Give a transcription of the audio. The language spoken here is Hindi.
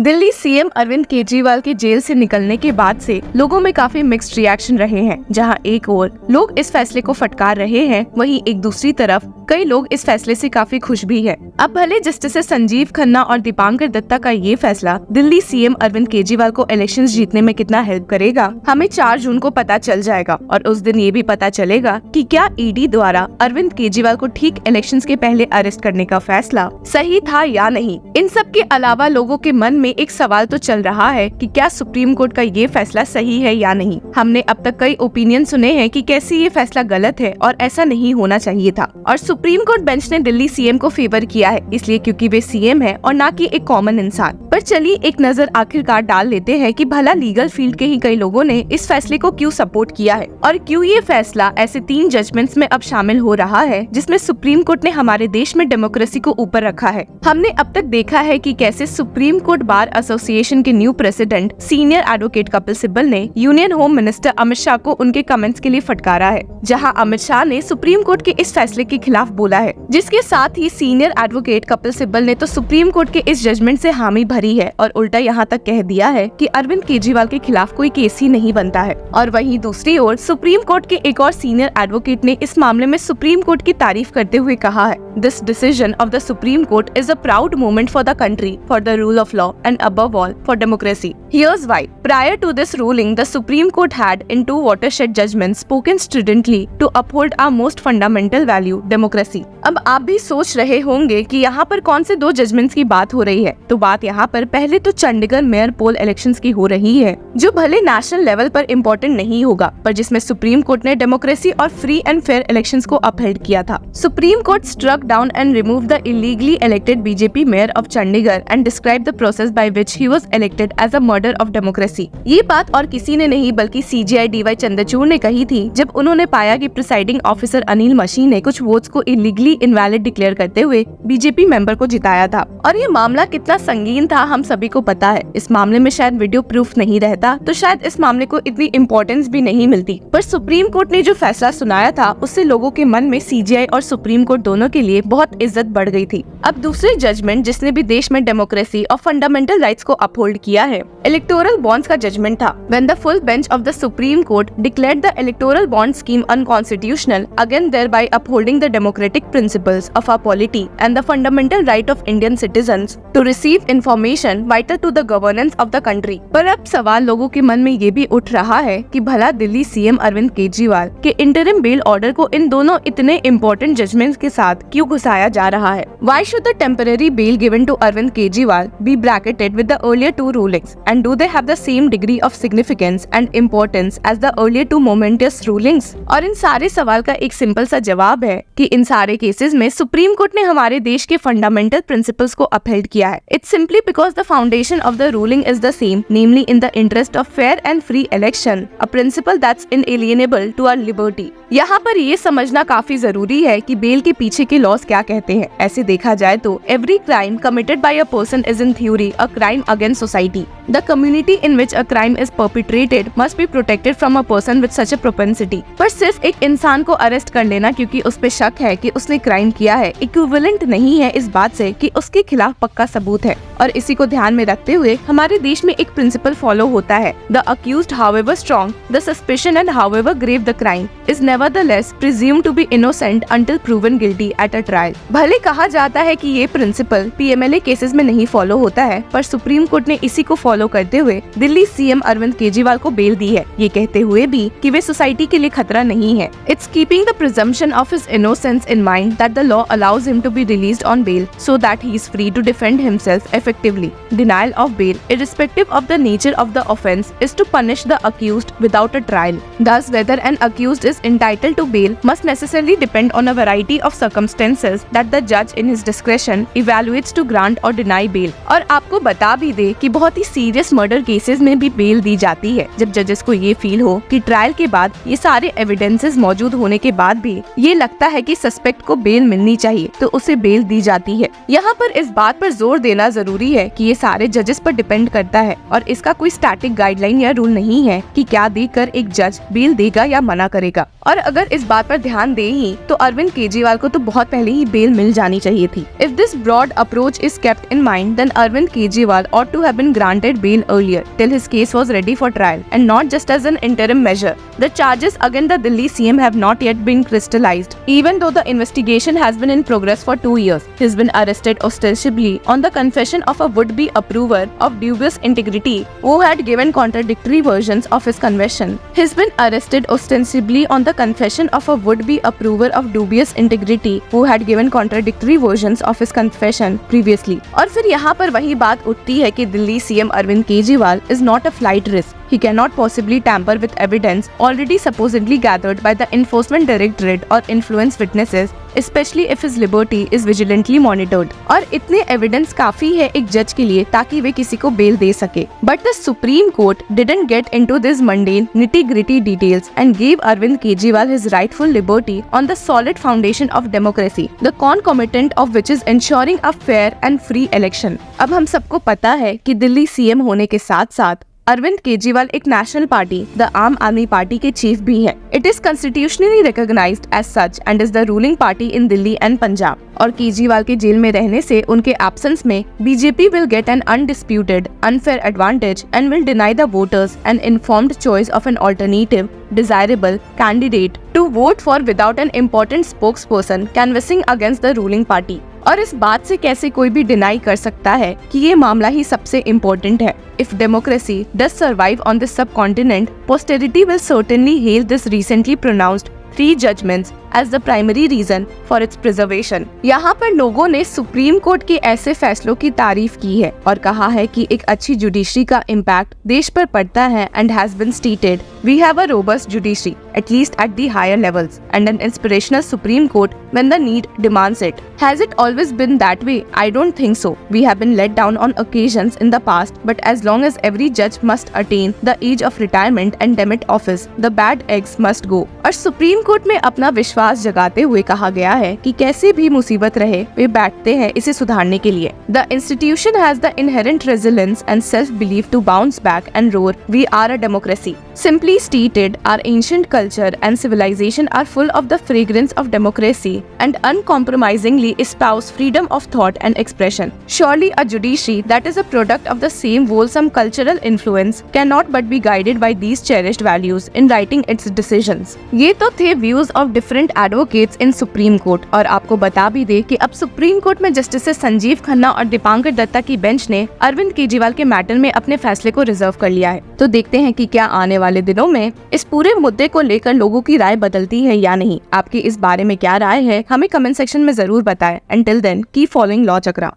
दिल्ली सीएम अरविंद केजरीवाल के जेल से निकलने के बाद से लोगों में काफी मिक्स्ड रिएक्शन रहे हैं। जहां एक ओर लोग इस फैसले को फटकार रहे हैं, वहीं एक दूसरी तरफ कई लोग इस फैसले से काफी खुश भी हैं। अब भले जस्टिस संजीव खन्ना और दीपांकर दत्ता का ये फैसला दिल्ली सीएम अरविंद केजरीवाल को इलेक्शंस जीतने में कितना हेल्प करेगा, हमें 4 जून को पता चल जाएगा। और उस दिन ये भी पता चलेगा कि क्या ईडी द्वारा अरविंद केजरीवाल को ठीक इलेक्शंस के पहले अरेस्ट करने का फैसला सही था या नहीं। इन सब के अलावा लोगों के मन में एक सवाल तो चल रहा है कि क्या सुप्रीम कोर्ट का ये फैसला सही है या नहीं। हमने अब तक कई ओपिनियन सुने हैं कि कैसे ये फैसला गलत है और ऐसा नहीं होना चाहिए था। और सुप्रीम कोर्ट बेंच ने दिल्ली सीएम को फेवर किया है, इसलिए क्योंकि वे सीएम है और ना कि एक कॉमन इंसान। पर चलिए एक नजर आखिरकार डाल लेते हैं कि भला लीगल फील्ड के ही कई लोगों ने इस फैसले को क्यों सपोर्ट किया है और क्यों ये फैसला ऐसे 3 जजमेंट्स में अब शामिल हो रहा है जिसमें सुप्रीम कोर्ट ने हमारे देश में डेमोक्रेसी को ऊपर रखा है। हमने अब तक देखा है कि कैसे सुप्रीम कोर्ट बार एसोसिएशन के new president senior advocate Kapil Sibal ने union home minister Amit Shah को उनके कमेंट्स के लिए फटकारा है, जहां अमित शाह ने सुप्रीम कोर्ट के इस फैसले के खिलाफ बोला है। जिसके साथ ही सीनियर एडवोकेट कपिल सिब्बल ने तो सुप्रीम कोर्ट के इस जजमेंट से हामी भरी है और उल्टा यहाँ तक कह दिया है कि अरविंद केजरीवाल के खिलाफ कोई केस ही नहीं बनता है। और वहीं दूसरी ओर सुप्रीम कोर्ट के एक और सीनियर एडवोकेट ने इस मामले में सुप्रीम कोर्ट की तारीफ करते हुए कहा है, this decision of the supreme court is a proud moment for the country, for the rule of law and above all for democracy. Here's why. Prior to this ruling, the Supreme Court had in 2 watershed judgments spoken stridently to uphold our most fundamental value, democracy. अब आप भी सोच रहे होंगे कि यहाँ पर कौन से 2 जजमेंट्स की बात हो रही है। तो बात यहाँ पर पहले तो चंडीगढ़ मेयर पोल इलेक्शंस की हो रही है, जो भले नेशनल लेवल पर इम्पोर्टेंट नहीं होगा, पर जिसमें सुप्रीम कोर्ट ने डेमोक्रेसी और फ्री एंड फेयर इलेक्शंस को अपहेल्ड किया था। Supreme court struck down and remove the illegally elected BJP mayor of Chandigarh and describe the process by which he was elected as a murder of democracy। ये बात और किसी ने नहीं बल्कि CJI DY चंद्रचूड़ ने कही थी, जब उन्होंने पाया कि प्रिसाइडिंग ऑफिसर अनिल मशी ने कुछ वोट्स को इलीगली इनवैलिड डिक्लेयर करते हुए बीजेपी मेंबर को जिताया था। और ये मामला कितना संगीन था हम सभी को पता है। इस मामले में शायद वीडियो प्रूफ नहीं रहता तो शायद इस मामले को इतनी इम्पोर्टेंस भी नहीं मिलती, पर सुप्रीम कोर्ट ने जो फैसला सुनाया था उससे लोगों के मन में CJI और सुप्रीम कोर्ट दोनों के लिए बहुत इज्जत बढ़ गई थी। अब दूसरे जजमेंट जिसने भी देश में डेमोक्रेसी और फंडामेंटल राइट्स को अपहोल्ड किया है, इलेक्टोरल बॉन्ड्स का जजमेंट था। When the full bench of the Supreme Court declared the electoral bond scheme unconstitutional, again thereby upholding the democratic principles of our polity and the fundamental right of Indian citizens to receive information vital to the governance of the country। पर अब सवाल लोगों के मन में ये भी उठ रहा है कि भला दिल्ली सीएम अरविंद केजरीवाल के इंटरिम बेल ऑर्डर को इन दोनों इतने इम्पोर्टेंट जजमेंट्स के साथ क्यों घुसाया जा रहा है। Why should the temporary bail given to Arvind Kejriwal be bracketed with the earlier 2 rulings, and do they have the same degree of significance and importance as the earlier 2 momentous rulings? और इन सारे सवाल का एक सिंपल सा जवाब है कि इन सारे केसेस में सुप्रीम कोर्ट ने हमारे देश के फंडामेंटल प्रिंसिपल्स को अपहेल्ड किया है। It's simply because the foundation of the ruling is the same, namely in the interest of fair and free election, a principle that's inalienable to our liberty। यहाँ पर ये समझना काफी जरूरी है कि बेल के पीछे के लॉज क्या कहते हैं। ऐसे देखा जाए तो every crime committed by a person is in theory a crime against society. The community in which a crime is perpetrated must be protected from a person with such a propensity। पर सिर्फ एक इंसान को अरेस्ट कर लेना क्योंकि उस पे शक है कि उसने क्राइम किया है, इक्विवेलेंट नहीं है इस बात से कि उसके खिलाफ पक्का सबूत है। और इसी को ध्यान में रखते हुए हमारे देश में एक प्रिंसिपल फॉलो होता है, the accused however strong the suspicion and however grave the crime is nevertheless presumed to be innocent until proven guilty at a trial। भले कहा जाता है कि ये प्रिंसिपल PMLA केसेस में नहीं फॉलो होता है, पर सुप्रीम कोर्ट ने इसी को फॉलो करते हुए दिल्ली सीएम अरविंद केजरीवाल को बेल दी है, ये कहते हुए भी कि वे सोसाइटी के लिए खतरा नहीं है। It's keeping the presumption of his innocence in mind that the law allows him to be released on bail so that he is free to defend himself effectively। Denial of bail, irrespective of the nature of the offence, is to punish the accused without a trial। Thus, whether an accused is entitled to bail must necessarily depend on a variety of circumstances that the judge in his discretion evaluates to grant or deny bail। और आपको बता भी दे कि बहुत ही सीरियस मर्डर केसेस में भी बेल दी जाती है जब जजेस को ये फील हो कि ट्रायल के बाद ये सारे एविडेंसेस मौजूद होने के बाद भी ये लगता है कि सस्पेक्ट को बेल मिलनी चाहिए तो उसे बेल दी जाती है। यहाँ पर इस बात पर जोर देना जरूरी है कि ये सारे जजेस पर डिपेंड करता है और इसका कोई स्टैटिक गाइडलाइन या रूल नहीं है कि क्या देकर एक जज बेल देगा या मना करेगा। और अगर इस बात पर ध्यान दे ही तो अरविंद केजरीवाल को तो बहुत पहले ही बेल मिल जानी चाहिए थी। If this broad approach is kept in mind, then Arvind Kejriwal ought to have been granted bail earlier till his case was ready for trial and not just as an interim measure. The charges against the Delhi CM have not yet been crystallized. Even though the investigation has been in progress for 2 years, he has been arrested ostensibly on the confession of a would-be approver of dubious integrity who had given contradictory versions of his confession. He has been arrested ostensibly on the confession of a would-be approver of dubious integrity who had given contradictory versions of his confession previously. और फिर यहाँ पर वही बात उठती है कि Delhi CM Arvind Kejriwal is not a flight risk. He cannot possibly tamper with evidence already supposedly gathered by the Enforcement Directorate or influence witnesses, especially if his liberty is vigilantly monitored. और इतने एविडेंस काफी है एक जज के लिए ताकि वे किसी को बेल दे सके। But the Supreme Court didn't get into these mundane nitty-gritty details and gave Arvind Kejriwal his rightful liberty on the solid foundation of democracy, the concomitant of which is ensuring a fair and free election. अब हम सबको पता है कि दिल्ली सीएम होने के साथ साथ अरविंद केजरीवाल एक नेशनल पार्टी द आम आदमी पार्टी के चीफ भी है। It is constitutionally recognised as such and is the ruling party in Delhi and Punjab. और केजरीवाल के जेल में रहने से उनके एब्सेंस में BJP will get an undisputed unfair advantage and will deny the voters N informed choice of an alternative desirable candidate to vote for without an important spokesperson canvassing against the ruling party. और इस बात से कैसे कोई भी डिनाई कर सकता है कि ये मामला ही सबसे इम्पोर्टेंट है। If democracy does survive on this subcontinent, posterity will certainly hail this recently pronounced 3 judgments as the primary reason for its preservation. यहाँ पर लोगों ने सुप्रीम कोर्ट के ऐसे फैसलों की तारीफ की है और कहा है कि एक अच्छी जुडिशरी का इम्पैक्ट देश पर पड़ता है and has been stated we have a robust judiciary at least at the higher levels and an inspirational Supreme Court when the need demands it. Has it always been that way? I don't think so. We have been let down on occasions in the past, but as long as every judge must attain the age of retirement and demit office, the bad eggs must go. और सुप्रीम कोर्ट में अपना विश्वास जगाते हुए कहा गया है कि कैसे भी मुसीबत रहे वे बैठते हैं इसे सुधारने के लिए। The institution has the inherent resilience and self-belief to bounce back and roar, we are a democracy. Simply stated, our ancient culture and civilization are full of the fragrance of democracy and uncompromisingly espouse freedom of thought and expression. Surely a judiciary that is a product of the same wholesome cultural influence cannot but be guided by these cherished values in writing its decisions. ये तो थे views of different advocates in Supreme Court और आपको बता भी दे कि अब सुप्रीम कोर्ट में जस्टिस संजीव खन्ना और दीपांकर दत्ता की बेंच ने अरविंद केजरीवाल के मैटर में अपने फैसले को रिजर्व कर लिया है। तो देखते हैं कि क्या आने वाले दिनों में इस पूरे मुद्दे को लेकर लोगों की राय बदलती है या नहीं। आपकी इस बारे में क्या राय है हमें कमेंट सेक्शन में जरूर बताएं। Until then, keep following law चक्रा।